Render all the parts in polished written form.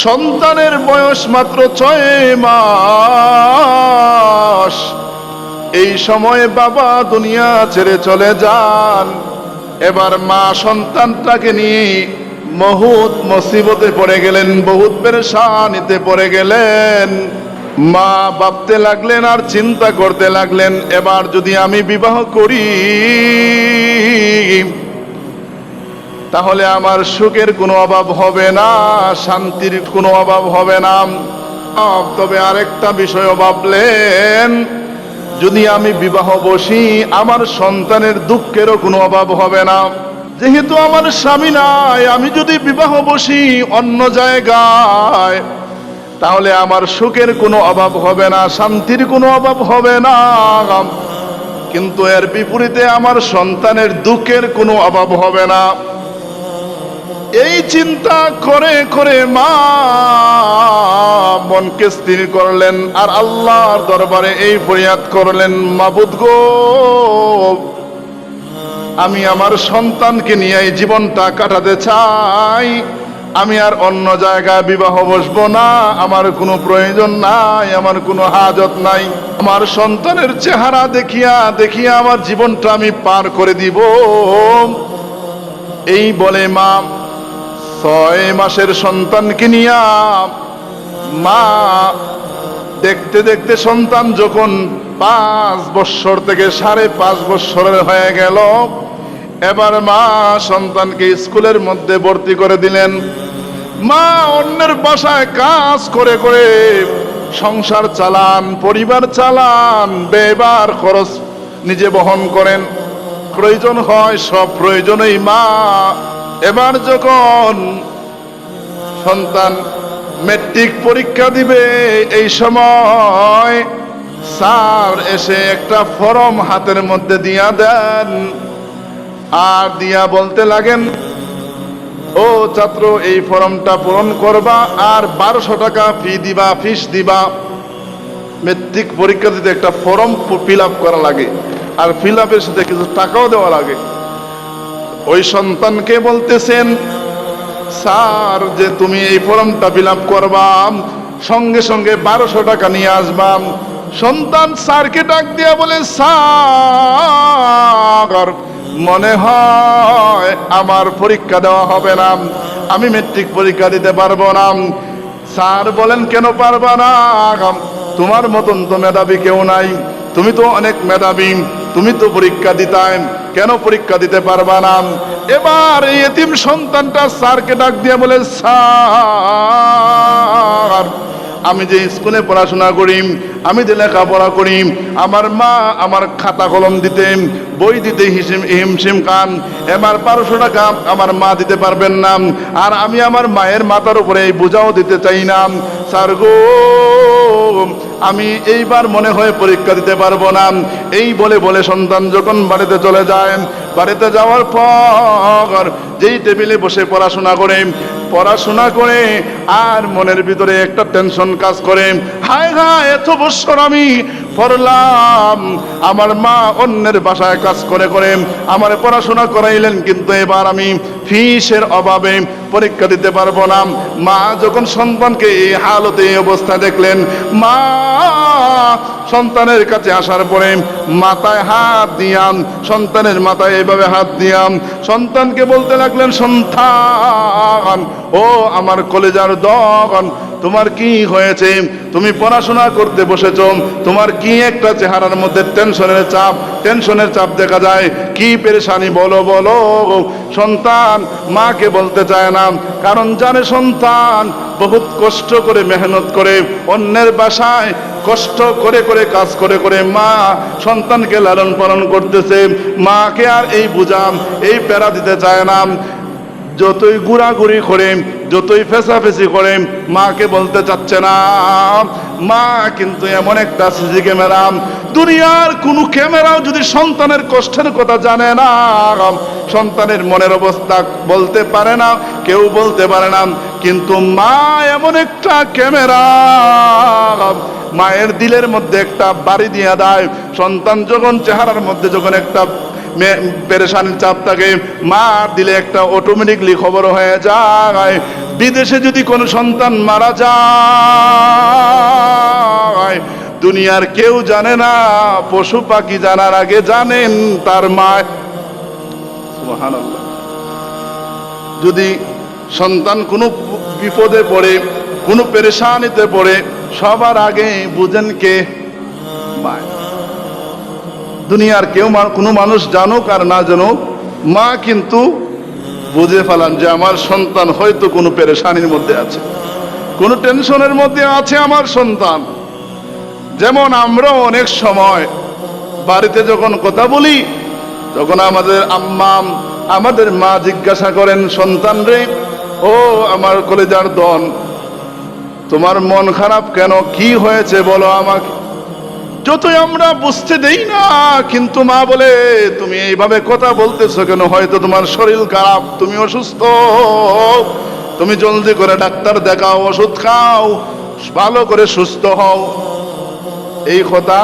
সন্তানের বয়স মাত্র 6 মাস। এই সময়ে বাবা দুনিয়া ছেড়ে চলে যান। এবার মা সন্তানটাকে নিয়ে বহুত মুসিবতে পড়ে গেলেন, বহুত পেরেশানিতে পড়ে গেলেন। মা ভাবতে লাগলেন আর চিন্তা করতে লাগলেন, এবার যদি আমি বিবাহ করি তাহলে আমার সুখের কোনো অভাব হবে না, শান্তির কোনো অভাব হবে না। তবে আরেকটা বিষয় ভাবলেন, যদি আমি বিবাহ বসি আমার সন্তানের দুঃখেরও কোনো অভাব হবে না। যেহেতু আমার স্বামী নাই, আমি যদি বিবাহ বসি অন্য জায়গায় তাহলে আমার সুখের কোনো অভাব হবে না, শান্তির কোনো অভাব হবে না। কিন্তু এর বিপরীতে আমার সন্তানের দুঃখের কোনো অভাব হবে না। এই চিন্তা করে করে মা মনকে স্থির করলেন আর আল্লাহর দরবারে এই ফরিয়াদ করলেন, মাবুদ গো, আমি আমার সন্তানকে নিয়ে এই জীবনটা কাটাতে চাই। আমি আর অন্য জায়গায় বিবাহ বসবো না, আমার কোনো প্রয়োজন নাই, আমার কোনো হাজত নাই। আমার সন্তানের চেহারা দেখিয়া দেখিয়া আমার জীবনটা আমি পার করে দিব। এই বলে মা 6 মাসের সন্তানকে নিয়া মা দেখতে দেখতে সন্তান যখন 5 বৎসর থেকে 5.5 বৎসরের হয়ে গেল, এবার মা সন্তানকে স্কুলের মধ্যে ভর্তি করে দিলেন। মা অন্যের বাসায় কাজ করে করে সংসার চালান, পরিবার চালান, ব্যয়বার খরচ নিজে বহন করেন। প্রয়োজন হয় সব প্রয়োজনেই মা। এবার যখন সন্তান ম্যাট্রিক পরীক্ষা দিবে, এই সময় স্যার এসে একটা ফর্ম হাতের মধ্যে দিয়া দেন আর দিয়া বলতে লাগেন, ও ছাত্র, এই ফর্মটা পূরণ করবা আর 1200 টাকা ফিস দিবা। ম্যাট্রিক পরীক্ষা দিতে একটা ফর্ম ফিল আপ করা লাগে আর ফিল আপের সাথে কিছু টাকাও দেওয়া লাগে। ওই সন্তানকে বলতেছেন, স্যার যে তুমি এই ফর্মটা ফিল আপ করবা, সঙ্গে সঙ্গে 1200 টাকা নিয়ে আসবা। সন্তান স্যারকে ডাক দিয়া বলে, স্যার মনে হয় আমার পরীক্ষা দেওয়া হবে না, আমি ম্যাট্রিক পরীক্ষা দিতে পারবো না। স্যার বলেন, কেন পারবা না? তোমার মতন তো মেধাবী কেউ নাই, তুমি তো অনেক মেধাবী, তুমি তো পরীক্ষা দিতাম, কেন পরীক্ষা দিতে পারবা না? এবার এই এতিম সন্তানটা স্যারকে ডাক দিয়ে বলে, স্যার আমি যে স্কুলে পড়াশোনা করি, আমি যে লেখাপড়া করি, আমার মা আমার খাতা কলম দিতে, বই দিতে হিমশিম খান। এবার 1200 টাকা আমার মা দিতে পারবেন না, আর আমি আমার মায়ের মাথার উপরে এই বোঝাও দিতে চাই না। স্যার গো, আমি এইবার মনে হয় পরীক্ষা দিতে পারবো না। এই বলে বলে সন্তান যখন বাড়িতে চলে যায়, বাড়িতে যাওয়ার পর যেই টেবিলে বসে পড়াশোনা করে আর মনের ভিতরে একটা টেনশন কাজ করে, হায় হায়, এত বছর আমি পড়লাম, আমার মা অন্যের বাসায় কাজ করে করে আমার পড়াশোনা করাইলেন, কিন্তু এবার আমি ফিসের অভাবে পরীক্ষা দিতে পারবো না। মা যখন সন্তানকে এই হালতে এই অবস্থা দেখলেন, মা সন্তানের কাছে আসার পরে মাথায় হাত দিয়াম, সন্তানের মাথায় এভাবে হাত দিয়াম, সন্তানকে বলতে লাগলেন, সন্তান ও আমার কলেজার দন, তোমার কি হয়েছে? তুমি পড়াশোনা করতে বসেছ, তোমার কি একটা চেহারার মধ্যে টেনশনের চাপ দেখা যায়, কি পেরেশানি বলো বলো। সন্তান মাকে বলতে চায় না, কারণ জানে সন্তান বহুত কষ্ট করে মেহনত করে অন্যের বাসায় কষ্ট করে করে কাজ করে করে মা সন্তানকে লালন পালন করতেছে। মাকে আর এই বুঝাম এই প্যারা দিতে চায় না। যতই ঘুরাঘুরি করে, যতই ফেসাফেসি করে, মাকে বলতে চাচ্ছে না। মা কিন্তু এমন একটা সিসি ক্যামেরা, দুনিয়ার কোনো ক্যামেরাও যদি সন্তানের কষ্টের কথা জানে না, সন্তানের মনের অবস্থা বলতে পারে না, কেউ বলতে পারে না। কিন্তু মা এমন একটা ক্যামেরা, মায়ের দিলের মধ্যে একটা বাড়ি দিয়ে দেয়। সন্তান যখন চেহারার মধ্যে যখন একটা পেরেশানির চাপ থাকে, মা দিলে একটা অটোমেটিকলি খবর হয়ে যায়। বিদেশে যদি কোনো সন্তান মারা যায়, দুনিয়ার কেউ জানে না, পশু পাখি জানার আগে জানেন তার মা। সুবহানাল্লাহ। যদি সন্তান কোনো বিপদে পড়ে, কোনো পেরেশানিতে পড়ে, সবার আগে বুঝেন কে? মা। দুনিয়ার কেউ কোনো মানুষ জানুক আর না জানুক, মা কিন্তু বুঝে ফেলান যে আমার সন্তান হয়তো কোনো পেরেশানির মধ্যে আছে, কোনো টেনশনের মধ্যে আছে আমার সন্তান। যেমন আমরা অনেক সময় বাড়িতে যখন কথা বলি, তখন আমাদের আম্মা, আমাদের মা জিজ্ঞাসা করেন সন্তান রে, ও আমার কলেজার দন, তোমার মন খারাপ কেন, কি হয়েছে বলো আমাকে। যতই আমরা বুঝতে দেই না, কিন্তু মা বলে তুমি এইভাবে কথা বলতেছো কেন, হয়তো তোমার শরীর খারাপ, তুমি অসুস্থ, তুমি জলদি করে ডাক্তার দেখাও, ওষুধ খাও, ভালো করে সুস্থ হও। এই কথা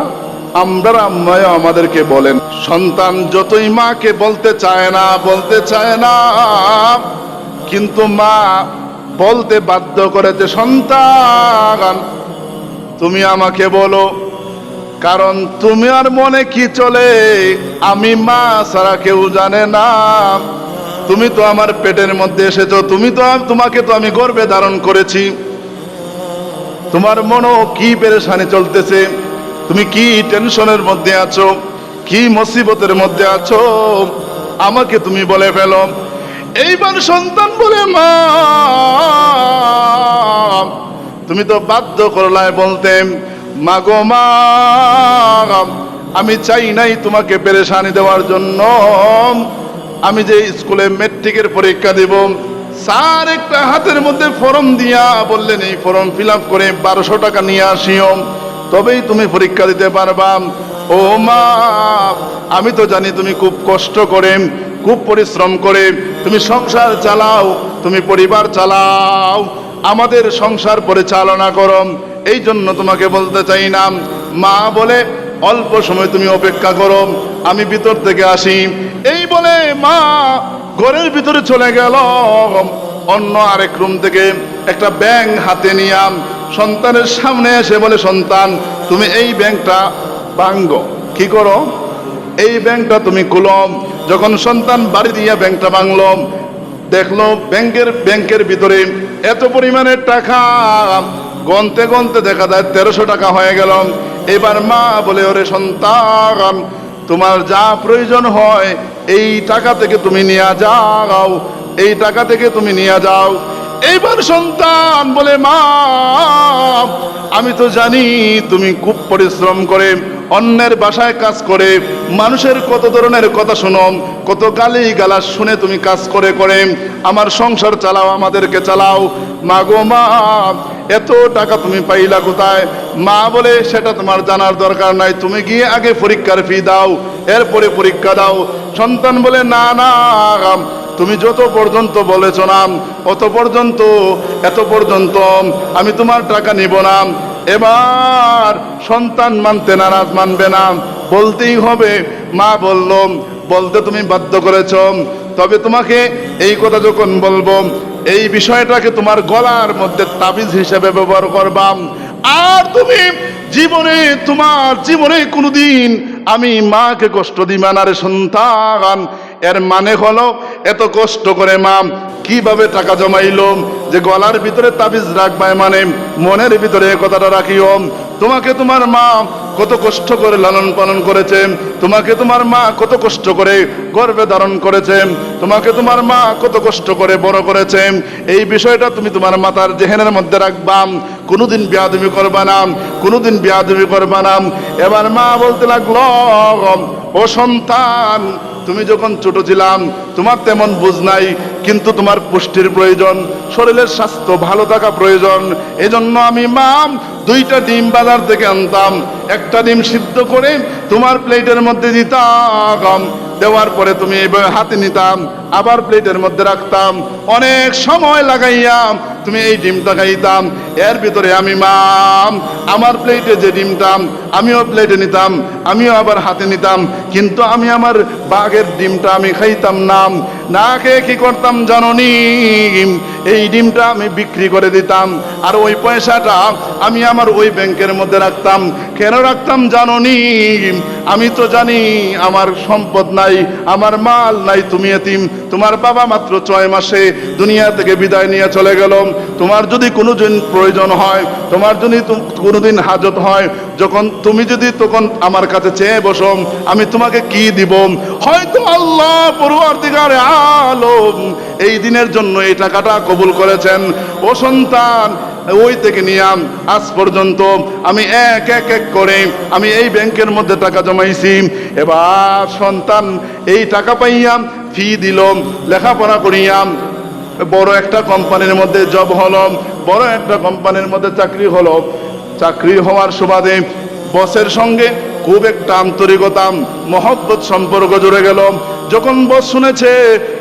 আমরা আম্মায় আমাদেরকে বলেন। সন্তান যতই মাকে বলতে চায় না, কিন্তু মা বলতে বাধ্য করেছে, সন্তান তুমি আমাকে বলো, কারণ তোমার মনে কি চলে আমি মা ছাড়া কেউ জানে না। তুমি তো আমার পেটের মধ্যে এসেছো, তোমাকে তো আমি গর্ভে ধারণ করেছি, তোমার মনে কি পেরেশানি চলতেছে, তুমি কি টেনশনের মধ্যে আছো, কি মুসিবতের মধ্যে আছো, আমাকে তুমি বলে ফেলো। এইবার সন্তান বলে, মা তুমি তো বাধ্য করলায় বলতে। মা গো মা, আমি চাই নাই তোমাকে পেরেশানি দেওয়ার জন্য। আমি যে স্কুলে ম্যাট্রিকের পরীক্ষা দেব, স্যার একটা হাতের মধ্যে ফর্ম দিয়া বললেন এই ফর্ম ফিল আপ করে 1200 টাকা নিয়ে আসিও, তবেই তুমি পরীক্ষা দিতে পারবা। ও মা, আমি তো জানি তুমি খুব কষ্ট করে, খুব পরিশ্রম করে তুমি সংসার চালাও, তুমি পরিবার চালাও, আমাদের সংসার পরিচালনা করো, এই জন্য তোমাকে বলতে চাই না। মা বলে অল্প সময় তুমি অপেক্ষা করো, আমি ভিতর থেকে আসি। এই বলে মা ঘরের ভিতরে চলে গেল। অন্য আরেক রুম থেকে একটা ব্যাঙ হাতে নিয়ে সন্তানের সামনে এসে বলে, সন্তান তুমি এই ব্যাঙটা ভাঙ্গো। কি করো? এই ব্যাঙটা তুমি খুলো। যখন সন্তান বাড়ি দিয়ে ব্যাঙটা ভাঙলো, দেখলো ব্যাংকের ভিতরে এত পরিমাণের টাকা, গনতে গনতে দেখা যায় 1300 টাকা হয়ে গেল। এবার মা বলে, ওরে সন্তান তোমার যা প্রয়োজন হয় এই টাকা থেকে তুমি নিয়ে যাও, এই টাকা থেকে তুমি নিয়ে যাও। এইবার সন্তান বলে, মা আমি তো জানি তুমি খুব পরিশ্রম করে অন্যের বাসায় কাজ করে মানুষের কত ধরনের কথা শুনো, কত গালি গালাজ শুনে তুমি কাজ করে করে আমার সংসার চালাও, আমাদেরকে চালাও। মা গো মা, এত টাকা তুমি পাইলা কোথায়? মা বলে, সেটা তোমার জানার দরকার নাই, তুমি গিয়ে আগে পরীক্ষার ফি দাও, এরপরে পরীক্ষা দাও। সন্তান বলে, না না, তুমি যত পর্যন্ত বলেছ না এত পর্যন্ত আমি তোমার টাকা নিব না। এবার সন্তান মানবে না, বলতেই হবে। মা বলল, বলতে তুমি বাধ্য করেছ, তবে তোমাকে এই কথা যখন বলবো, এই বিষয়টাকে তোমার গলার মধ্যে তাবিজ হিসেবে ব্যবহার করবা। আর তুমি তোমার জীবনে কোনোদিন আমি মাকে কষ্ট দিবা না রে সন্তান। এর মানে হলো, এত কষ্ট করে মা কিভাবে টাকা জমাইলো যে গলার ভিতরে তাবিজ রাখবাই, মানে মনের ভিতরে কথাটা রাখিও। তোমাকে তোমার মা কত কষ্ট করে লালন পালন করেছে, তোমাকে তোমার মা কত কষ্ট করে গর্ভে ধারণ করেছে, তোমাকে তোমার মা কত কষ্ট করে বড় করেছে। এই বিষয়টা তুমি তোমার মাথার জেহেনের মধ্যে রাখবা, কোনোদিন বেয়াদবি করবা না, কোনোদিন বেয়াদবি করবা না। এবার মা বলতে লাগলো, ও সন্তান তুমি যখন ছোট ছিলাম তোমার তেমন বুঝ নাই, কিন্তু তোমার পুষ্টির প্রয়োজন, শরীরের স্বাস্থ্য ভালো থাকা প্রয়োজন। এজন্য আমি মা 2টা ডিম বাজার থেকে আনতাম, একটা ডিম সিদ্ধ করে তোমার প্লেটের মধ্যে দিতাম, দেওয়ার পরে তুমি এইভাবে হাতে নিতাম, আবার প্লেটের মধ্যে রাখতাম। অনেক সময় লাগাইয়া তুমি এই ডিমটা খাইতাম। এর ভিতরে আমি মা আমার প্লেটে যে ডিমটা আমিও প্লেটে নিতাম, আমিও আবার হাতে নিতাম, কিন্তু আমি আমার বাঘের ডিমটা আমি খাইতাম না। না খেয়ে কি করতাম জানোনি? এই ডিমটা আমি বিক্রি করে দিতাম, আর ওই পয়সাটা আমি আমার ওই ব্যাংকের মধ্যে রাখতাম। কেন রাখতাম জানোনি? আমি তো জানি আমার সম্পদ নাই, আমার মাল নাই, তুমি এতিম। তোমার বাবা মাত্র 6 মাসে দুনিয়া থেকে বিদায় নিয়ে চলে গেল। তোমার যদি কোনোদিন প্রয়োজন হয়, তোমার যদি কোনোদিন হাজত হয়, যখন তুমি যদি তখন আমার কাছে চেয়ে বসো, আমি তোমাকে কি দিব? হয়তো আল্লাহ পরওয়ারদিগারে আলম এই দিনের জন্য এই টাকাটা কবুল করেছেন। ও সন্তান, ওই থেকে নিয়ে আজ পর্যন্ত আমি এক এক এক করে আমি এই ব্যাংকের মধ্যে টাকা জমাইছি। এবার সন্তান এই টাকা পাইয়াম, ফি দিলাম, লেখাপড়া করিয়াম, বড় একটা কোম্পানির মধ্যে জব হলো, বড় একটা কোম্পানির মধ্যে চাকরি হলো। চাকরি হওয়ার সুবাদে বসের সঙ্গে খুব একটা আন্তরিকতা মহব্বত সম্পর্ক জুড়ে গেল। যখন বস শুনেছে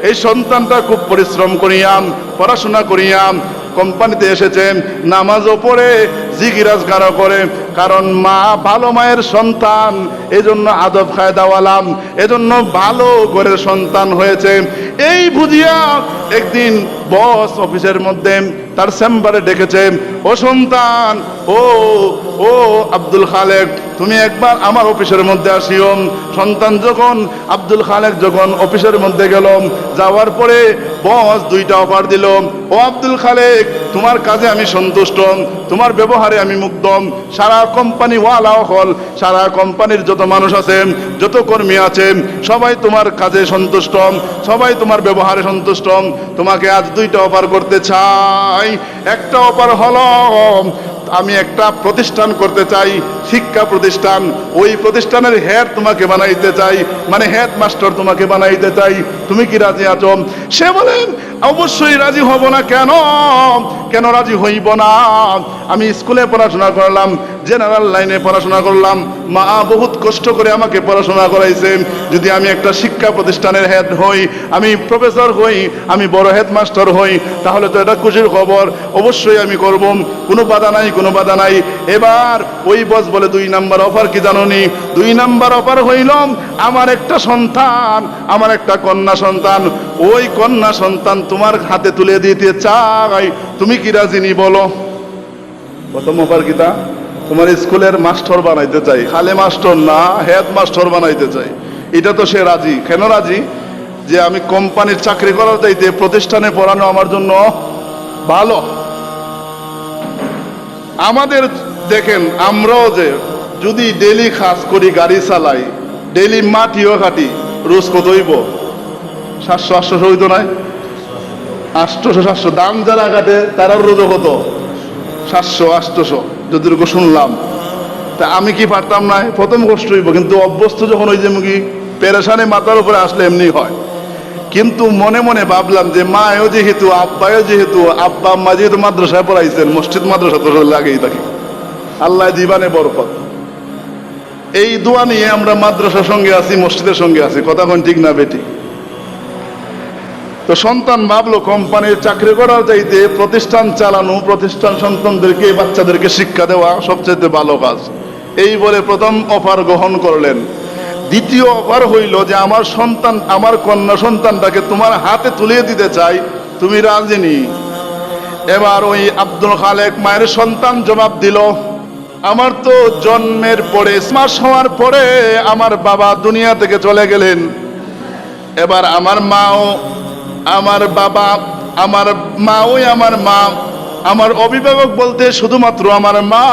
এই সন্তানটা খুব পরিশ্রম করিয়াম, পড়াশোনা করিয়াম, কোম্পানিতে এসেছে, নামাজও পড়ে, জিকিরাজগারও করে, কারণ মা ভালো মায়ের সন্তান, এজন্য আদব খায়দাওয়ালাম, এজন্য ভালো ঘরের সন্তান হয়েছে। এই বুঝিয়া একদিন বস অফিসের মধ্যে তার চেম্বারে ডেকেছে, ও সন্তান, ও ও আব্দুল খালেক, তুমি একবার আমার অফিসের মধ্যে আসিও। সন্তান যখন আব্দুল খালেক যখন অফিসের মধ্যে গেল, যাওয়ার পরে বস 2টা অফার দিল। ও আব্দুল খালেক, তোমার কাজে আমি সন্তুষ্ট, তোমার ব্যবহারে আমি মুগ্ধ, সারা কোম্পানি ওয়ালা হল, সারা কোম্পানির যত মানুষ আছে, যত কর্মী আছে, সবাই তোমার কাজে সন্তুষ্ট, সবাই তোমার ব্যবহারে সন্তুষ্ট। তোমাকে আজ 2টা অফার করতে চাই। একটা অফার হলো আমি একটা প্রতিষ্ঠান করতে চাই, শিক্ষা প্রতিষ্ঠান। ওই প্রতিষ্ঠানের হেড তোমাকে বানাইতে চাই, মানে হেড মাস্টার তোমাকে বানাইতে চাই। তুমি কি রাজি আছো? সে বলেন, অবশ্যই রাজি হব না। কেন কেন রাজি হইব না? আমি স্কুলে পড়াশোনা করলাম, জেনারেল লাইনে পড়াশোনা করলাম, মা বহুত কষ্ট করে আমাকে পড়াশোনা করাইছে। যদি আমি একটা শিক্ষা প্রতিষ্ঠানের হেড হই, আমি প্রফেসর হই, আমি বড় হেডমাস্টার হই, তাহলে তো এটা খুশির খবর, অবশ্যই আমি করব, কোনো বাধা নাই, কোনো বাধা নাই। এবার ওই বস বলে, 2 নাম্বার অফার কি জানোনি? 2 নাম্বার অফার হইল আমার একটা সন্তান, আমার একটা কন্যা সন্তান, ওই কন্যা সন্তান তোমার হাতে তুলে দিতে চাই, তুমি কি রাজি নি বলো? প্রথম অফার কিটা? তোমার স্কুলের মাস্টার বানাইতে চাই, খালি মাস্টার না, হেড মাস্টার বানাইতে চাই। এটা তো সে রাজি। কেন রাজি? যে আমি কোম্পানির চাকরি করার চাইতে প্রতিষ্ঠানে পড়ানো আমার জন্য ভালো। আমাদের দেখেন, আমরাও যে যদি ডেলি কাজ করি, গাড়ি চালাই, ডেলি মাটিও কাটি, রোজ কত হইব? 700-800 হইতো নয়? 800-700 দাম যারা কাটে তারাও রোজ কত? 700-800 যতটুকু শুনলাম। তা আমি কি পারতাম না? প্রথম কষ্ট হইব, কিন্তু অভ্যস্ত যখন ওই যে মুখী পেরেশানি মাথার উপরে আসলে এমনি হয়। কিন্তু মনে মনে ভাবলাম যে মায়ও যেহেতু, আব্বাও যেহেতু, আব্বা আম্মা যেহেতু মাদ্রাসায় পড়াইছেন, মসজিদ মাদ্রাসা তো লাগেই থাকে, আল্লাহ জীবনে বরকত। এই দোয়া নিয়ে আমরা মাদ্রাসার সঙ্গে আছি, মসজিদের সঙ্গে আছি, কথা কোন ঠিক না বেটি? তো সন্তান ভাবলো কোম্পানির চাকরি করার চাইতে প্রতিষ্ঠান চালানো, প্রতিষ্ঠান সন্তানদেরকে, বাচ্চাদেরকে শিক্ষা দেওয়া সবচেয়ে ভালো কাজ। এই বলে প্রথম অফার গ্রহণ করলেন। দ্বিতীয় অফার হইল যে আমার সন্তান, আমার কন্যা সন্তানটাকে তোমার হাতে তুলে দিতে চাই, তুমি রাজি নি? এবার ওই আব্দুল খালেক মায়ের সন্তান জবাব দিল, আমার তো জন্মের পরে, 6 মাস হওয়ার পরে আমার বাবা দুনিয়া থেকে চলে গেলেন। এবার আমার মাও, আমার বাবা, আমার মাও আমার মা, আমার অভিভাবক বলতে শুধুমাত্র আমার মা।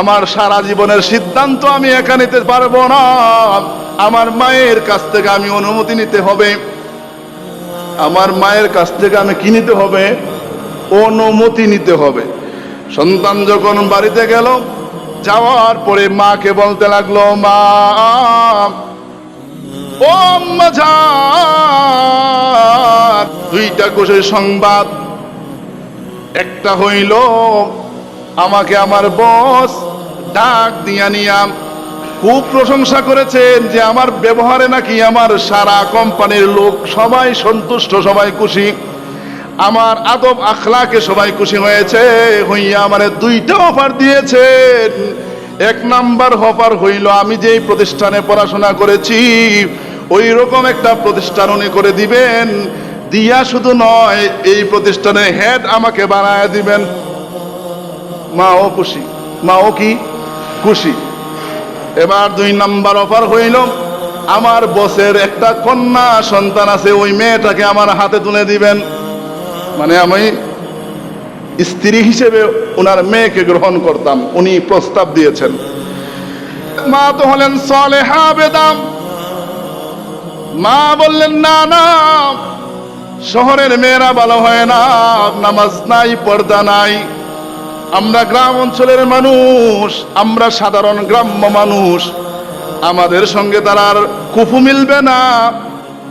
আমার সারা জীবনের সিদ্ধান্ত আমি একা নিতে পারবো না, আমার মায়ের কাছ থেকে আমি অনুমতি নিতে হবে। আমার মায়ের কাছ থেকে আমি কি নিতে হবে? অনুমতি নিতে হবে। সন্তান যখন বাড়িতে গেল, যাওয়ার পরে মাকে বলতে লাগলো, মা, ও আম্মা জান, 2টা খুশির সংবাদ। একটা হইল আমাকে আমার বস ডাক দিয়া নিয়া খুব প্রশংসা করেছেন যে আমার ব্যবহারে নাকি আমার সারা কোম্পানির লোক সবাই সন্তুষ্ট, সবাই খুশি। আমার আদব আখলাকে সবাই খুশি হয়েছে হইয়া আমারে দুইটা অফার দিয়েছেন। এক নাম্বার অফার হইল আমি যেই প্রতিষ্ঠানে পড়াশোনা করেছি ওই রকম একটা প্রতিষ্ঠান উনি করে দিবেন, দিয়া শুধু নয় এই প্রতিষ্ঠানের হেড আমাকে বানায় দিবেন। মাও খুশি, মাও কি খুশি। এবার দুই নাম্বার অফার হইল আমার বসের একটা কন্যা সন্তান আছে, ওই মেয়েটাকে আমার হাতে তুলে দিবেন, মানে আমি স্ত্রী হিসেবে ওনার মেয়েকে গ্রহণ করতাম। উনি প্রস্তাব দিয়েছেন। মা তো হলেন সালেহা বেদাম, মা বললেন না না, শহরের মেয়েরা ভালো হয় না, নামাজ নাই, পর্দা নাই, আমরা গ্রাম অঞ্চলের মানুষ, আমরা সাধারণ গ্রাম্য মানুষ, আমাদের সঙ্গে তার আর কুফু মিলবে না,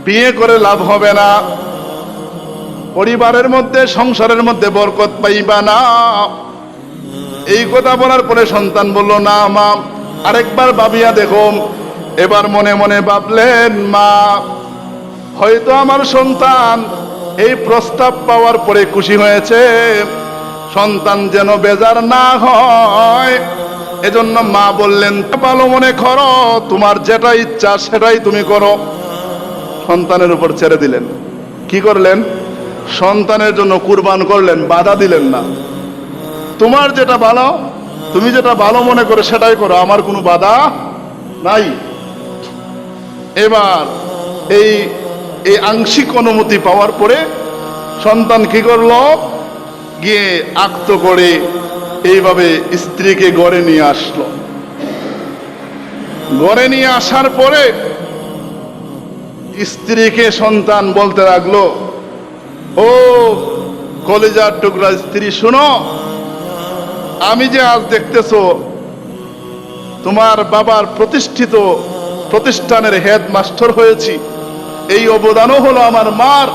বিয়ে করে লাভ হবে না, পরিবারের মধ্যে সংসারের মধ্যে বরকত পাইবা না। এই কথা বলার পরে সন্তান বলল না মা আরেকবার ভাবিয়া দেখো। এবার মনে মনে ভাবলেন মা হয়তো আমার সন্তান এই প্রস্তাব পাওয়ার পরে খুশি হয়েছে, সন্তান যেন বেজার না হয়, এজন্য মা বললেন ভালো মনে করো, তোমার যেটা ইচ্ছা সেটাই তুমি করো। সন্তানের উপর ছেড়ে দিলেন। কি করলেন? সন্তানের জন্য কুরবান করলেন, বাধা দিলেন না। তোমার যেটা ভালো, তুমি যেটা ভালো মনে করে সেটাই করো, আমার কোনো বাধা নাই। এবার এই এই আংশিক অনুমতি পাওয়ার পরে সন্তান কি করলো? গিয়ে আক্ত করে এইভাবে স্ত্রীকে ঘরে নিয়ে আসলো। ঘরে নিয়ে আসার পরে স্ত্রীকে সন্তান বলতে লাগলো, ও কলিজার টুকরা স্ত্রী শুনো, আমি যে আজ দেখতেছো তোমার বাবার প্রতিষ্ঠিত প্রতিষ্ঠানের হেডমাস্টার হয়েছি, এই অবদানও হলো আমার মার।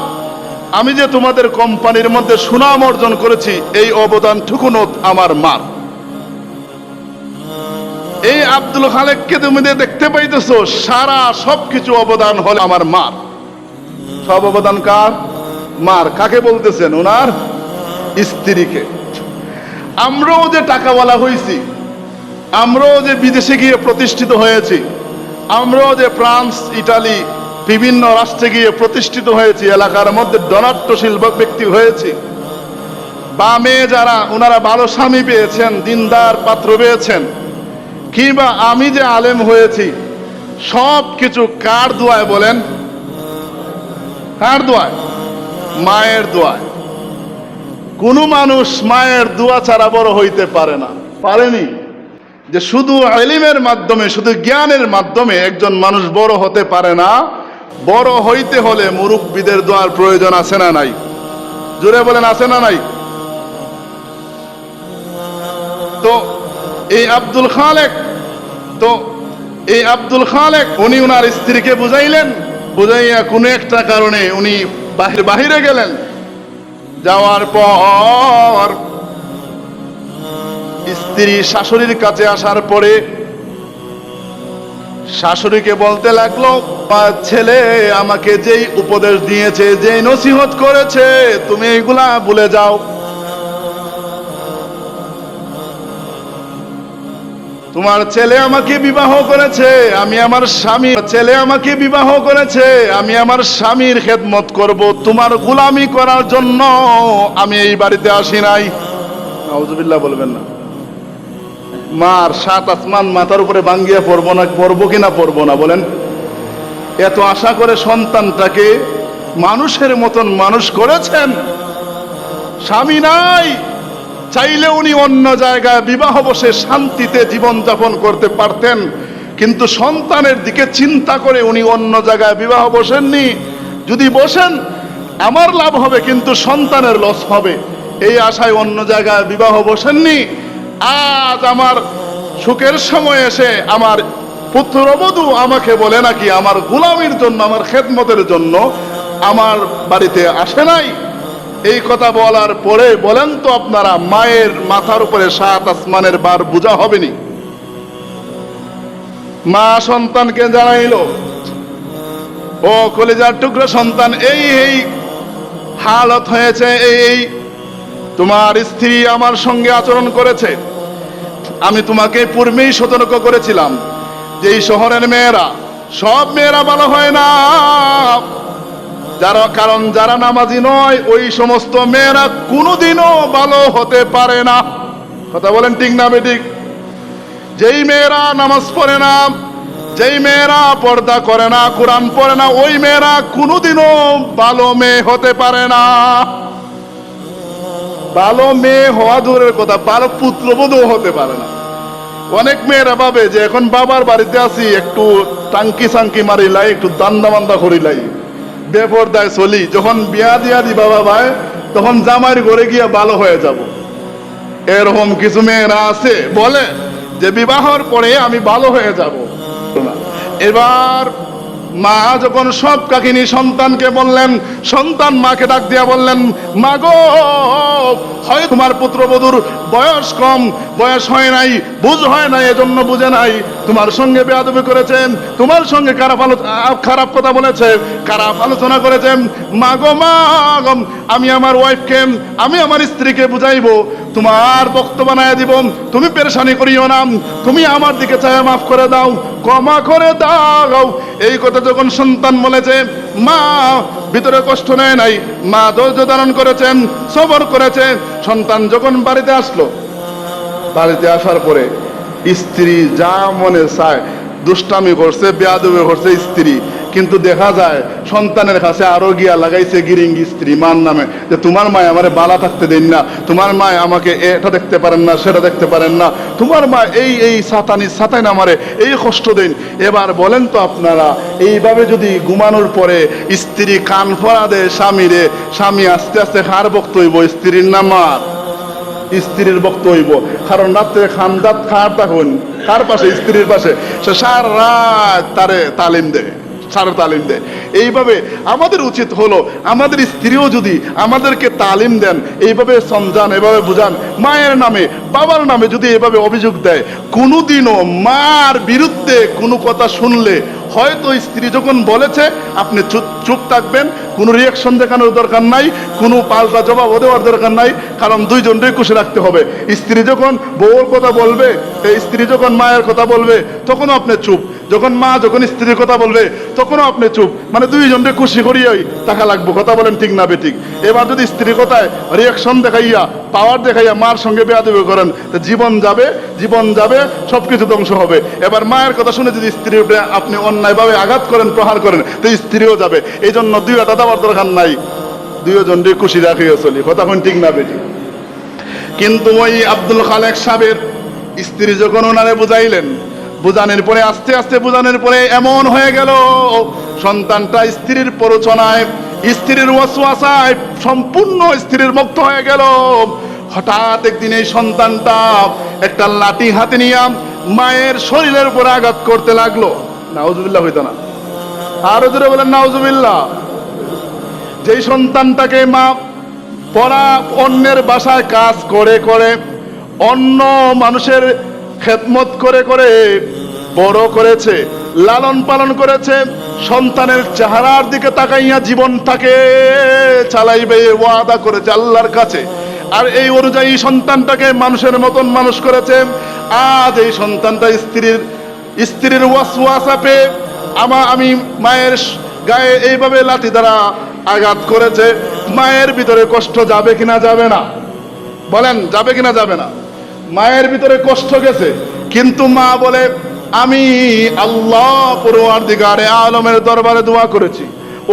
আমি যে তোমাদের কোম্পানির মধ্যে সুনাম অর্জন করেছি, এই অবদানটুকুনও আমার মার। এই আব্দুল খালেককে তুমি দেখতে পাইতেছো, সারা সবকিছু অবদান হলো আমার মার। সব অবদান কার? মার। কাকে বলতেছেন? ওনার স্ত্রীকে। আমরাও যে টাকাওয়ালা হয়েছি, আমরাও যে বিদেশে গিয়ে প্রতিষ্ঠিত হয়েছি, আমরাও যে ফ্রান্স, ইটালি বিভিন্ন রাষ্ট্রে গিয়ে প্রতিষ্ঠিত হয়েছি, এলাকার মধ্যে ধনাঢ্যশীল ব্যক্তি হয়েছি, বা মেয়ে যারা ওনারা ভালো স্বামী পেয়েছেন, দিনদার পাত্র পেয়েছেন, কিংবা আমি যে আলেম হয়েছি, সব কিছু কার দোয়ায় বলেন? কার দোয়ায়? মায়ের দোয়ায়। কোন মানুষ মায়ের দোয়া ছাড়া বড় হইতে পারে না, পারেনি। যে শুধু ইলমের মাধ্যমে, শুধু জ্ঞানের মাধ্যমে একজন মানুষ বড় হতে পারে না। বড় হইতে হলে মুরব্বিদের দোয়ার প্রয়োজন আছে না নাই? জোরে বলেন, আছে না নাই? তো এই আব্দুল খালেক উনি ওনার স্ত্রীকে বুঝাইলেন, বুঝাইয়া কোনো একটা কারণে উনি বাহিরে গেলেন। যাওয়ার পর স্ত্রী শাশুড়ির কাছে আসার পরে শাশুড়িকে বলতে লাগলো, ছেলে আমাকে যেই উপদেশ দিয়েছে, যেই নসিহত করেছে, তুমি এইগুলা ভুলে যাও। তোমার ছেলে আমাকে বিবাহ করেছে, আমি আমার স্বামী, ছেলে আমাকে বিবাহ করেছে, আমি আমার স্বামীর খেদমত করব, তোমার গোলামি করার জন্য আমি এই বাড়িতে আসি নাই। নাউজুবিল্লাহ বলবেন না। মার সাত আসমান মাথার উপরে ভাঙ্গিয়া পড়বো না, পড়বো কিনা পড়বো না বলেন? এত আশা করে সন্তানটাকে মানুষের মতন মানুষ করেছেন, স্বামী নাই, চাইলে উনি অন্য জায়গায় বিবাহ বসে শান্তিতে জীবন যাপন করতে পারতেন, কিন্তু সন্তানের দিকে চিন্তা করে উনি অন্য জায়গায় বিবাহ বসেননি। যদি বসেন আমার লাভ হবে, কিন্তু সন্তানের লস হবে, এই আশায় অন্য জায়গায় বিবাহ বসেননি। আজ আমার সুখের সময় এসে আমার পুত্রবধূ আমাকে বলে নাকি আমার গোলামির জন্য, আমার খেদমতের জন্য আমার বাড়িতে আসে নাই। এই কথা বলার পরে বলেন তো আপনারা, মায়ের মাথার উপরে সাত আসমানের বার বোঝা হবেনি? মা সন্তানকে জানাইল, ও কলিজার টুকরা সন্তান, এই হালত হয়েছে এই, তোমার স্ত্রী আমার সঙ্গে আচরণ করেছে। আমি তোমাকে পূর্বেই সতর্ক করেছিলাম যে এই শহরের মেয়েরা, সব মেয়েরা ভালো হয় না, কারণ যারা নামাজি নয় ওই সমস্ত মেয়েরা কোনোদিনও ভালো হতে পারে না। কথা বলেন ঠিক না বেঠিক? যেই মেয়েরা নামাজ পড়ে না, যেই মেয়েরা পর্দা করে না, কোরআন পড়ে না, ওই মেয়েরা কোনোদিনও ভালো মেয়ে হতে পারে না। ভালো মেয়ে হওয়া দূরের কথা, ভালো পুত্রবধূ হতে পারে না। অনেক মেয়েরা ভাবে যে এখন বাবার বাড়িতে আছি, একটু টাঙ্কি সাঙ্কি মারিলাই, একটু দান্দা মান্দা করিলাই, বেপরদায় চলি, যখন বিয়া দিয়া দি বাবা ভাই তখন জামাইয়ের ঘরে গিয়া ভালো হয়ে যাব। এরকম কিছু মেয়েরা আছে বলে যে বিবাহর পরে আমি ভালো হয়ে যাব। এবার মা যখন সব কাহিনী সন্তানকে বললেন, সন্তান মাকে ডাক দিয়া বললেন, মা গো, হয় তোমার পুত্রবধূর বয়স কম, বয়স হয় নাই, বুঝ হয় নাই, এজন্য বুঝে নাই, তোমার সঙ্গে বেয়াদবি করেছেন, তোমার সঙ্গে খারাপ কথা বলেছে, খারাপ আলোচনা করেছেন। মা গো, মা, আমি আমার ওয়াইফকে, আমি আমার স্ত্রীকে বুঝাইবো, তোমার বক্তব্য বানায় দিব, তুমি পেরেশানি করিও না, তুমি আমার দিকে চায় মাফ করে দাও, ক্ষমা করে দাও। এই কথা যখন সন্তান বলেছে, মা ভিতরে কষ্ট নেয় নাই, মা ধৈর্য ধারণ করেছেন, সবর করেছে। সন্তান যখন বাড়িতে আসলো, বাড়িতে আসার পরে স্ত্রী যা মনে চায় দুষ্টামি করছে, বেয়াদবি করছে স্ত্রী, কিন্তু দেখা যায় সন্তানের কাছে আরো গিয়া লাগাইছে গিরিঙ্গি স্ত্রী মার নামে, যে তোমার মা আমারে বালা থাকতে দেন না, তোমার মা আমাকে এটা দেখতে পারেন না, সেটা দেখতে পারেন না, তোমার মা এই সাতাইন আমারে এই কষ্ট দেন। এবার বলেন তো আপনারা, এইভাবে যদি ঘুমানোর পরে স্ত্রী কান ফোড়া দেয় স্বামীরে, স্বামী আস্তে আস্তে কার বক্ত হইব? স্ত্রীর না মার? স্ত্রীর বক্ত হইব। কারণ রাত্রে খান্দাত খার তখন কার পাশে? স্ত্রীর পাশে। সে সারা রাত তারে তালিম দেয়, সারা তালিম দেয়। এইভাবে আমাদের উচিত হলো, আমাদের স্ত্রীও যদি আমাদেরকে তালিম দেন, এইভাবে সমঝান, এভাবে বুঝান, মায়ের নামে বাবার নামে যদি এভাবে অভিযোগ দেয়, কোনোদিনও মার বিরুদ্ধে কোনো কথা শুনলে হয়তো স্ত্রী যখন বলেছে আপনি চুপ থাকবেন, কোনো রিয়াকশন দেখানোর দরকার নাই, কোনো পাল্টা জবাব দেওয়ার দরকার নাই, কারণ দুইজনকেই খুশি রাখতে হবে। স্ত্রী যখন বউর কথা বলবে, স্ত্রী যখন মায়ের কথা বলবে, তখনও আপনি চুপ, যখন মা যখন স্ত্রীর কথা বলবে তখনও আপনি চুপ, মানে দুইজনকে খুশি করিয়াই টাকা লাগবে। কথা বলেন ঠিক না বেঠিক? এবার যদি স্ত্রীর কথায় রিয়াকশন দেখাইয়া, পাওয়ার দেখাইয়া মার সঙ্গে বেয়াদবি করেন, তো জীবন যাবে, সবকিছু ধ্বংস হবে। এবার মায়ের কথা শুনে যদি স্ত্রীর উপরে আপনি অন্যায়ভাবে আঘাত করেন, প্রহার করেন, তো স্ত্রীও যাবে। এই জন্য দুইটা দেওয়ার দরকার নাই, দুইজনকে খুশি রাখিয়া চলি। কথা বলেন ঠিক না বেঠিক? কিন্তু ওই আব্দুল খালেক সাহেবের স্ত্রী যখন ওনারে বুঝাইলেন, বুঝানোর পরে আস্তে আস্তে বুঝানোর পরে এমন হয়ে গেল, সন্তানটা স্ত্রীর প্ররোচনায়, স্ত্রীর ওয়াসওয়াসায় সম্পূর্ণ স্ত্রীর মুক্ত হয়ে গেল। হঠাৎ একদিন এই সন্তানটা একটা লাঠি হাতে নিয়ে মায়ের শরীরের উপর আঘাত করতে লাগলো। নাউজুবিল্লাহ হইতো না? আরো জোরে বলেন নাউজুবিল্লাহ। যেই সন্তানটাকে মা পড়া অন্যের বাসায় কাজ করে করে, অন্য মানুষের খেদমত করে করে বড় করেছে, লালন পালন করেছে, সন্তানের চেহারার দিকে তাকাইয়া জীবনটাকে চালাইবে ওয়াদা করেছে আল্লাহর কাছে। আর এই অনুযায়ী সন্তানটাকে মানুষের মতন মানুষ করেছে। আজ এই সন্তানটা স্ত্রীর ওয়াসওয়াসা পেয়ে আমি মায়ের গায়ে এইভাবে লাঠি দ্বারা আঘাত করেছে, মায়ের ভিতরে কষ্ট যাবে কিনা যাবে না? বলেন যাবে কিনা যাবে না? মায়ের ভিতরে কষ্ট গেছে, কিন্তু মা বলে আমি আল্লাহ পরওয়ারদিগারে আলমের দরবারে দোয়া করেছি,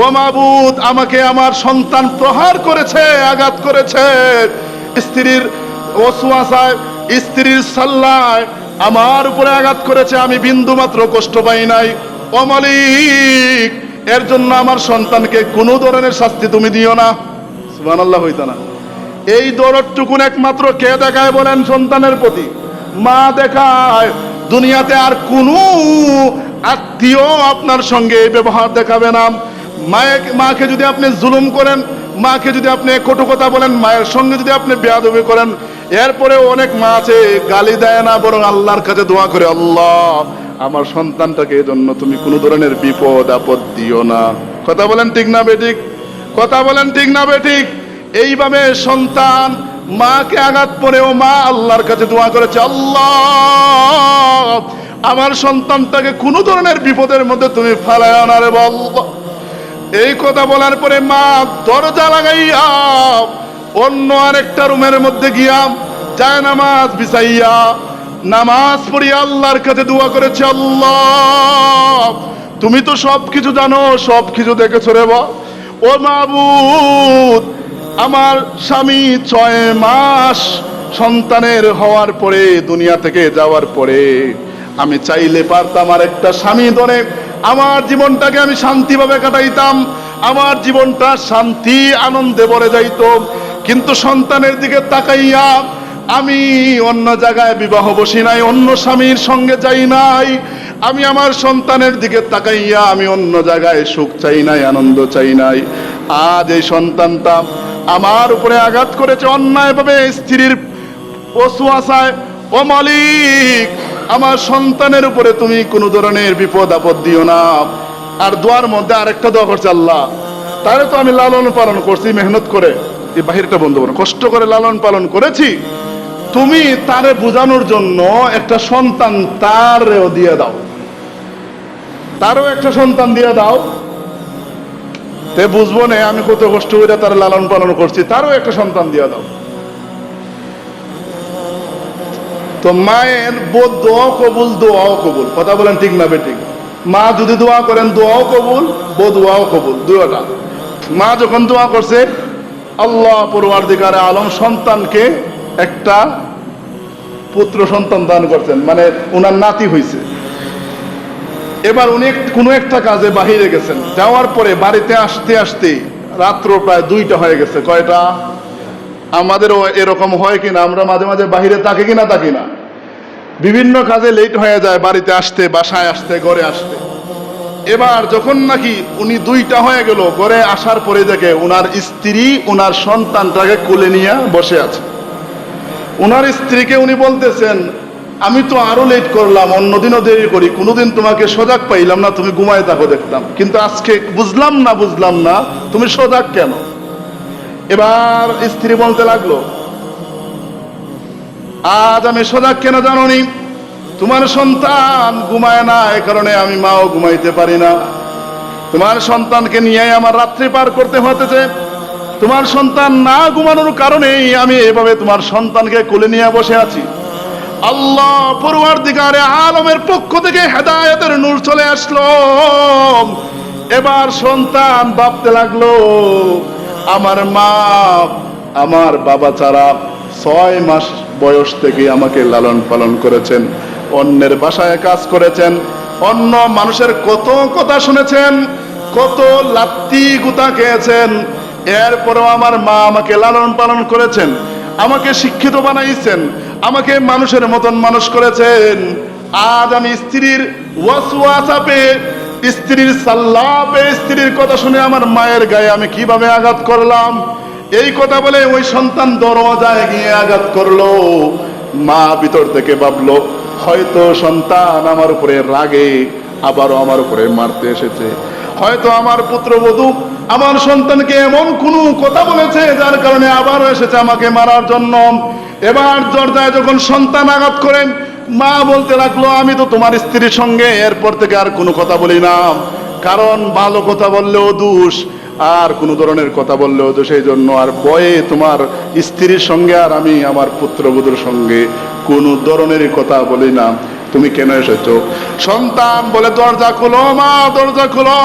ও মাবুদ, আমাকে আমার সন্তান প্রহার করেছে, আঘাত করেছে, স্ত্রীর ওয়াসওয়াসায়, স্ত্রীর সাল্লায় আমার উপরে আঘাত করেছে, আমি বিন্দু মাত্র কষ্ট পাই নাই। ও মালিক, এর জন্য আমার সন্তানকে কোনো ধরনের শাস্তি তুমি দিও না। সুবহানাল্লাহ হইতো না? এই দরদটুকুন একমাত্র কে দেখায় বলেন? সন্তানের প্রতি মা দেখায়। দুনিয়াতে আর কোনো আত্মীয় আপনার সঙ্গে এই ব্যবহার দেখাবে না। মাকে যদি আপনি জুলুম করেন, মাকে যদি আপনি কটু কথা বলেন, মায়ের সঙ্গে যদি আপনি বেয়াদবি করেন, এরপরেও অনেক মা আছে গালি দেয় না, বরং আল্লাহর কাছে দোয়া করে, আল্লাহ আমার সন্তানটাকে এজন্য তুমি কোনো ধরনের বিপদ আপদ দিও না। কথা বলেন ঠিক না বেঠিক? কথা বলেন ঠিক না বেঠিক? এইভাবে সন্তান মাকে আঘাত পরেও মা আল্লাহর কাছে দোয়া করেছে, আল্লাহ আমার সন্তানটাকে কোনো ধরনের বিপদের মধ্যে তুমি ফেলায় না রে বল। এই কথা বলার পরে মা দরজা লাগাইয়া অন্য আরেকটা রুমের মধ্যে গিয়া যায় নামাজ বিছাইয়া নামাজ পড়িয়া আল্লাহর কাছে দোয়া করেছে, আল্লাহ তুমি তো সবকিছু জানো, সবকিছু দেখেছো রে বা। ও মাবুদ, আমার স্বামী 6 মাস সন্তানের হওয়ার পরে, দুনিয়া থেকে যাওয়ার পরে আমি চাইলে পারতাম আর একটা স্বামী ধরে আমার জীবনটাকে আমি শান্তিভাবে কাটাইতাম, আমার জীবনটা শান্তি আনন্দে ভরে যাইত। কিন্তু সন্তানের দিকে তাকাইয়া আমি অন্য জায়গায় বিবাহ বসি নাই, অন্য স্বামীর সঙ্গে যাই নাই। আমি আমার সন্তানের দিকে তাকাইয়া আমি অন্য জায়গায় সুখ চাই নাই, আনন্দ চাই নাই। আজ এই সন্তানটা আমার উপরে আঘাত করেছে অন্যায়ভাবে, স্ত্রীর ওয়াসওয়াসায়। ও মালিক, আমার সন্তানের উপরে তুমি কোনো ধরনের বিপদ আপদ দিও না। আর দোয়ার মধ্যে আরেকটা দোয়া করছে, আল্লাহ তারে তো আমি লালন পালন করছি মেহনত করে, এই বাহিরটা বন্ধ করো, কষ্ট করে লালন পালন করেছি, তুমি তারে বোঝানোর জন্য একটা সন্তান তারও দিয়ে দাও, তারও একটা সন্তান দিয়ে দাও, তে বুঝবো না আমি কত কষ্ট করে তার লালন পালন করছি, তারও একটা সন্তান দিয়ে দাও। তো মায়ের দোয়া কবুল, দোয়াও কবুল। কথা বলেন ঠিক না বেঠিক? মা যদি দোয়া করেন দোয়াও কবুল, দোয়াও কবুল, দুইটা। মা যখন দোয়া করছে, আল্লাহ পরওয়ারদিগারে আলম সন্তানকে একটা পুত্র সন্তান দান করছেন, মানে ওনার নাতি হইছে। এবার উনি কোনো একটা কাজে বাহিরে গেছেন, যাওয়ার পরে বাড়িতে আসতে আসতে রাত্র প্রায় 2টা হয়ে গেছে। কয়টা? আমাদেরও এরকম হয় কিনা, আমরা মাঝে মাঝে বাহিরে থাকি কিনা, থাকি না, বিভিন্ন কাজে লেট হয়ে যায় বাড়িতে আসতে, বাসায় আসতে, ঘরে আসতে। এবার যখন নাকি উনি 2টা হয়ে গেল, ঘরে আসার পরে দেখে উনার স্ত্রী উনার সন্তানটাকে কোলে নিয়ে বসে আছে। উনার স্ত্রীকে উনি বলতেছেন, আমি তো আরো লেট করলাম, অন্যদিনও দেরি করি, কোনোদিন তোমাকে সজাগ পাইলাম না, তুমি ঘুমায় থাকো দেখতাম, কিন্তু আজকে বুঝলাম না তুমি সজাগ কেন। এবার স্ত্রী বলতে লাগলো, আজ আমি সজাগ কেন জানোনি? তোমার সন্তান ঘুমায় না, এ কারণে আমি মাও ঘুমাইতে পারি না। তোমার সন্তানকে নিয়ে আমার রাত্রি পার করতে হতেছে। তোমার সন্তান না ঘুমানোর কারণেই আমি এভাবে তোমার সন্তানকে কোলে নিয়ে বসে আছি। আল্লাহ পরওয়ারদিগারে আলমের পক্ষ থেকে হেদায়েতের নূর চলে আসলো। এবার সন্তান ভাবতে লাগলো, আমার মা আমার বাবা ছাড়া 6 মাস বয়স থেকে আমাকে লালন পালন করেছেন, অন্যের বাসায় কাজ করেছেন, অন্য মানুষের কত কথা শুনেছেন, কত লাত্তি গুতা খেয়েছেন, এরপরেও আমার মা আমাকে লালন পালন করেছেন, আমাকে শিক্ষিত বানাইছেন, আমাকে মানুষের মতন মানুষ করেছেন। আজ আমি স্ত্রীর ওয়াসওয়াসা পেয়ে, স্ত্রীর সাল্লাহ পেয়ে, স্ত্রীর কথা শুনে আমার মায়ের গায়ে আমি কিভাবে আঘাত করলাম। এই কথা বলে ওই সন্তান দরজায় গিয়ে আঘাত করলো। মা ভিতর থেকে ভাবলো, হয়তো সন্তান আমার উপরে রাগে আবারও আমার উপরে মারতে এসেছে, হয়তো আমার পুত্রবধূ আমার সন্তানকে এমন কোনো কথা বলেছে যার কারণে আবারও এসেছে আমাকে মারার জন্য। এবার দরজায় যখন সন্তান আঘাত করেন, মা বলতে লাগলো, আমি তো তোমার স্ত্রীর সঙ্গে এরপর থেকে আর কোনো কথা বলি না, কারণ ভালো কথা বললেও দোষ, আর কোনো ধরনের কথা বললেও তো সেই জন্য আর ভয়ে তোমার স্ত্রীর সঙ্গে আর আমি আমার পুত্রবধূর সঙ্গে কোনো ধরনের কথা বলি না। তুমি কেন এসেছো? সন্তান বলে, দরজা খুলো মা, দরজা খুলো।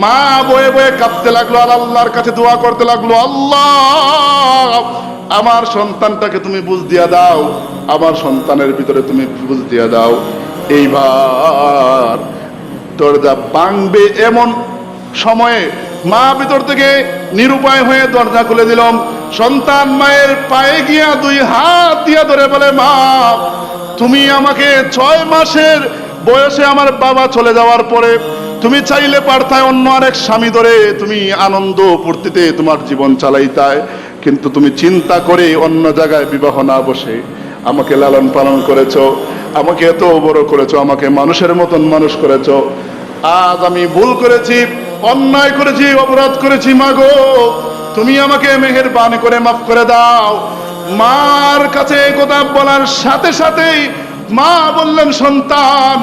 মা বয়ে বয়ে কাঁদতে লাগলো আর আল্লাহর কাছে দোয়া করতে লাগলো, আল্লাহ আমার সন্তানটাকে তুমি বুঝ দিয়া দাও, আমার সন্তানের ভিতরে তুমি বুঝ দিয়া দাও। এইবার দরজা ভাঙবে এমন সময়ে মা ভিতর থেকে নিরুপায় হয়ে দরজা খুলে দিলাম। সন্তান মায়ের পায়ে গিয়া 2 হাত দিয়া ধরে বলে, মা তুমি আমাকে 6 মাসের বয়সে আমার বাবা চলে যাওয়ার পরে তুমি চাইলে পারতায় অন্য আরেক স্বামী ধরে তুমি আনন্দ ফুর্তিতে তোমার জীবন চালাইতায়, কিন্তু তুমি চিন্তা করে অন্য জায়গায় বিবাহ না বসে আমাকে লালন পালন করেছো, আমাকে এত বড় করেছো, আমাকে মানুষের মতন মানুষ করেছো। আজ আমি ভুল করেছি, অন্যায় করেছি, অপরাধ করেছি, মাগো তুমি আমাকে মেহেরবানি করে মাফ করে দাও। মার কাছে কথা বলার সাথে সাথেই মা বললেন, সন্তান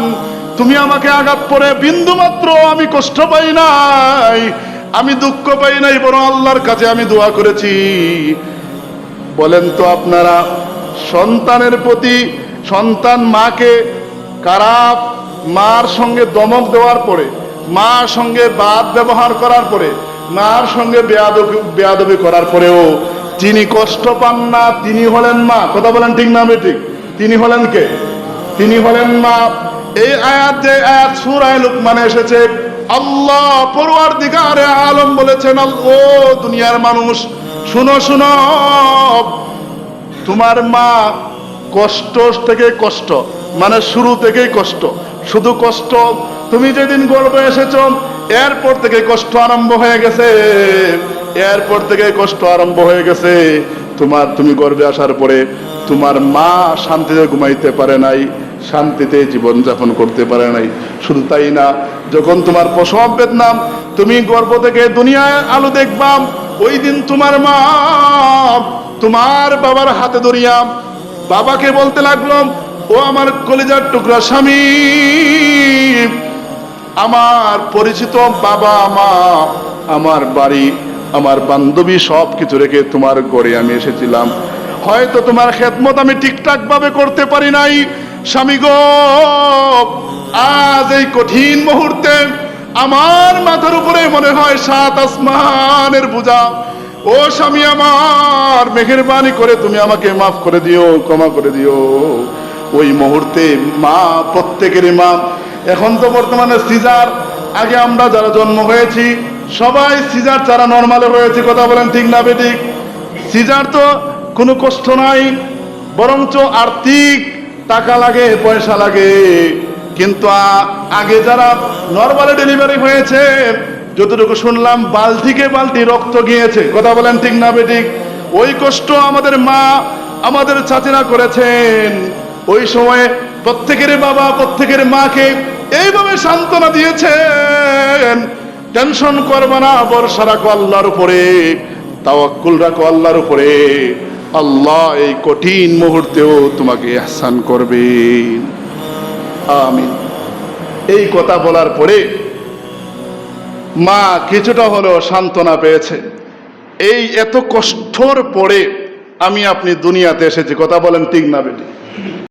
তুমি আমাকে আঘাত করে বিন্দু মাত্র আমি কষ্ট পাই নাই, আমি দুঃখ পাই নাই, বরং আল্লাহর কাছে আমি দোয়া করেছি। বলেন তো আপনারা, সন্তানের প্রতি সন্তান মাকে খারাপ, মার সঙ্গে দমক দেওয়ার পরে, মার সঙ্গে বাদ ব্যবহার করার পরে, মার সঙ্গে বেয়াদবি করার পরেও যিনি কষ্ট পান না তিনি হলেন মা। কথা বলেন ঠিক না বেঠিক? তিনি হলেন কে? তিনি হলেন মা। এই আয়াত, যে আয়াত সূরা লুকমানে এসেছে, আল্লাহ পরওয়ারদিগারে আলম বলেছেন, ও দুনিয়ার মানুষ শুনো শুনো, তোমার মা কষ্ট থেকে কষ্ট, মানে শুরু থেকেই কষ্ট, শুধু কষ্ট। তুমি যেদিন গর্ভে এসেছ এরপর থেকে কষ্ট আরম্ভ হয়ে গেছে, এরপর থেকে কষ্ট আরম্ভ হয়ে গেছে। তুমি গর্ভে আসার পরে তোমার মা শান্তিতে ঘুমাইতে পারে নাই, শান্তিতে জীবন যাপন করতে পারে নাই। শুধু তাই না, যখন তোমার প্রসব বেদনা, তুমি গর্ভ থেকে দুনিয়ায় আলো দেখবা, ওই দিন তোমার মা তোমার বাবার হাতে ধরিয়া বাবাকে বলতে লাগলো, ও আমার কলিজার টুকরা স্বামী, আমার পরিচিত বাবা মা, আমার বাড়ি, আমার বান্ধবী সব কিছু রেখে তোমার ঘরে আমি এসেছিলাম। হয়তো তোমার খেদমত আমি ঠিকঠাক ভাবে করতে পারি নাই, স্বামী গো, আজ এই কঠিন মুহূর্তে আমার মাথার উপরে মনে হয় 7 আসমানের বোঝা। ও স্বামী আমার, মেহেরবানি করে তুমি আমাকে মাফ করে দিও, ক্ষমা করে দিও। ওই মুহূর্তে মা, প্রত্যেকেরই মা। এখন তো বর্তমানে সিজার, আগে আমরা যারা জন্ম হয়েছি সবাই সিজার ছাড়া নর্মালে হয়েছে। কথা বলেন ঠিক না বেঠিক? সিজার তো কোনো কষ্ট নাই, বরঞ্চ আর্থিক টাকা লাগে, পয়সা লাগে। কিন্তু আগে যারা নর্মালে ডেলিভারি হয়েছে, যতটুকু শুনলাম বালতিকে বালতি রক্ত গিয়েছে। কথা বলেন ঠিক না বেঠিক? ওই কষ্ট আমাদের মা, আমাদের চাচিরা করেছেন। ওই সময় প্রত্যেকের বাবা প্রত্যেকের মাকে এইভাবে সান্ত্বনা দিয়েছেন, টেনশন করবে না, ভরসা রাখো আল্লাহর উপরে, তাওয়াক্কুল রাখো আল্লাহর উপরে, আল্লাহ এই কঠিন মুহূর্তেও তোমাকে ইহসান করবে। আমিন। এই কথা বলার পরে মা কিছুটা হলেও সান্ত্বনা পেয়েছে। এই এত কষ্টর পরে আমি আপনি দুনিয়াতে এসেছি। কথা বলেন ঠিক না বেটি?